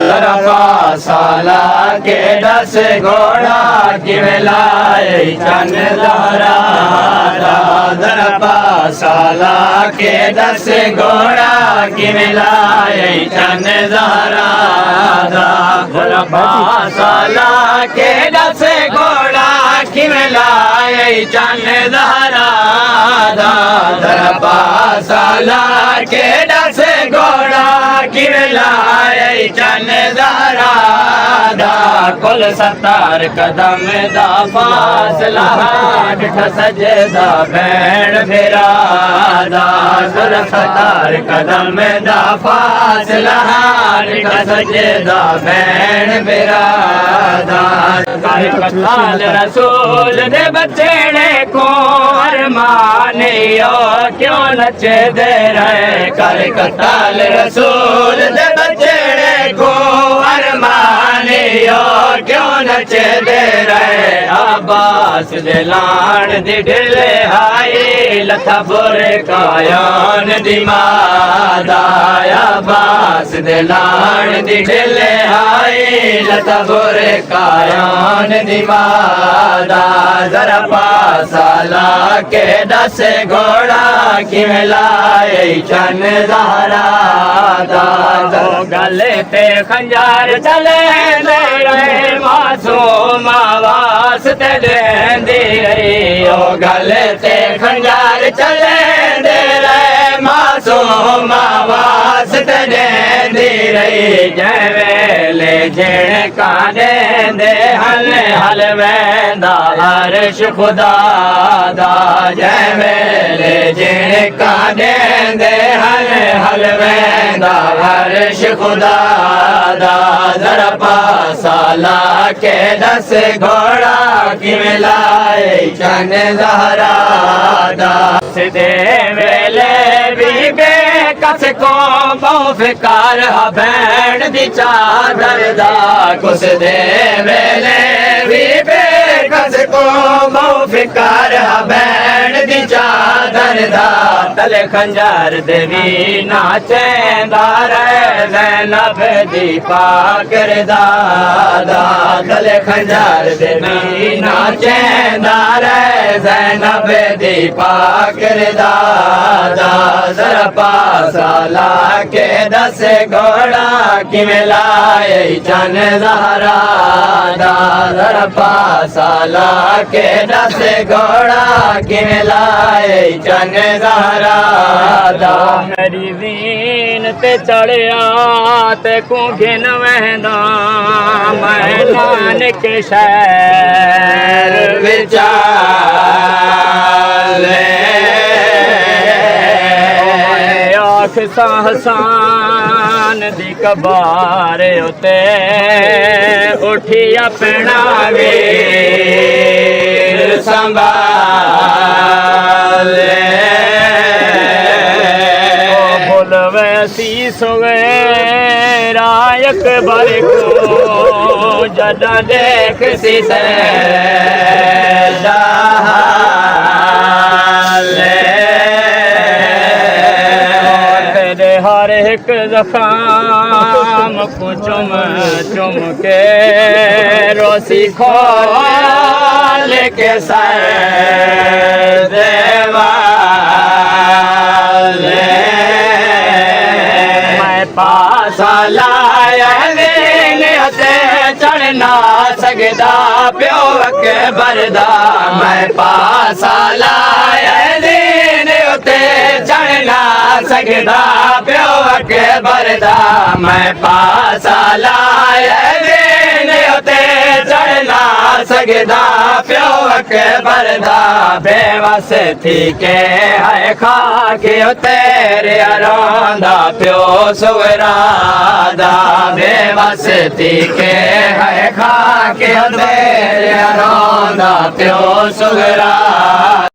जरपा साला के 10 घोड़ा किवें लाए चन जहरा जरपा साला के 10 घोड़ा किवें लाए चन जहरा जरपा साला के 10 घोड़ा किवें लाए चन जहरा जरपा साला के 10 घोड़ा किवें लाए चन जहरा कुल 70 कदम दा फासला डिठ सजदा भैण भेरा कुल 70 कदम दा फासला डिठ सजदा भैण भेरा कताल रसूल दे बचड़े को अरमाने क्यों नचदे रहे कर कताल रसूल दे बचड़े को अरमाने क्यों नचदे रहे अब्बास दे लाण दी ढिले हाई लथा बुरे कायान दी मादा अब्बास दे लाण दी ढिले हाई लथा बुरे कायान दी मादा जरपा साला के 10 घोड़ा किवें लाए चन जहरा गले ते खंजर चले रहे मासूम आवास ते देंदी रही ओ गले ते खंजर चले रहे मासूम आवास ते देंदी रही जै वेले जिण का देंदे हल वेंदा अर्श खुदा दा जै वेले जिण का देंदे हल वेंदा अर्श खुदा दा जरपा साला के 10 घोड़ा किवें लाए चन जहरा दे वेले भी बेकस को बहु फिकार भैण दी चादर दा कुछ दे वेले भी बेकस को बहु फिकार भैण दी चादर दा तले खंजर देवी नाचेंदा रे ज़ैनब दी पाकर दादा तले खंजर देवी नाचेंदा रे ज़ैनब दी पाकर दादा जरपा साला के 10 घोड़ा किवें लाए चन जहरा जरपा साला के 10 घोड़ा किवें लाए चन जहरा मेरी वीन ते चढ़िया ते घिन वहदा मैं नानक शहर विचाले आख हसान दी कबार उते उठी अपना वीर संभाले वैसी सवेरा अकबर को जदा देख सी तेरे हर एक जखाम को चुम चुम के रोसी खोल के सर देवा पासा लाया चढ़ना सकदा प्यो के बरदा मैं पासा लाया उते चढ़ना सकदा प्यो के बरदा मैं पासा लाया उते चढ़ना सकदा प्यो के बरदा बेवस थी के है खा के तेरे रोंदा प्यो सुवरादा बेवस थी के है खा के तेरे रोंदा प्यो सुवरा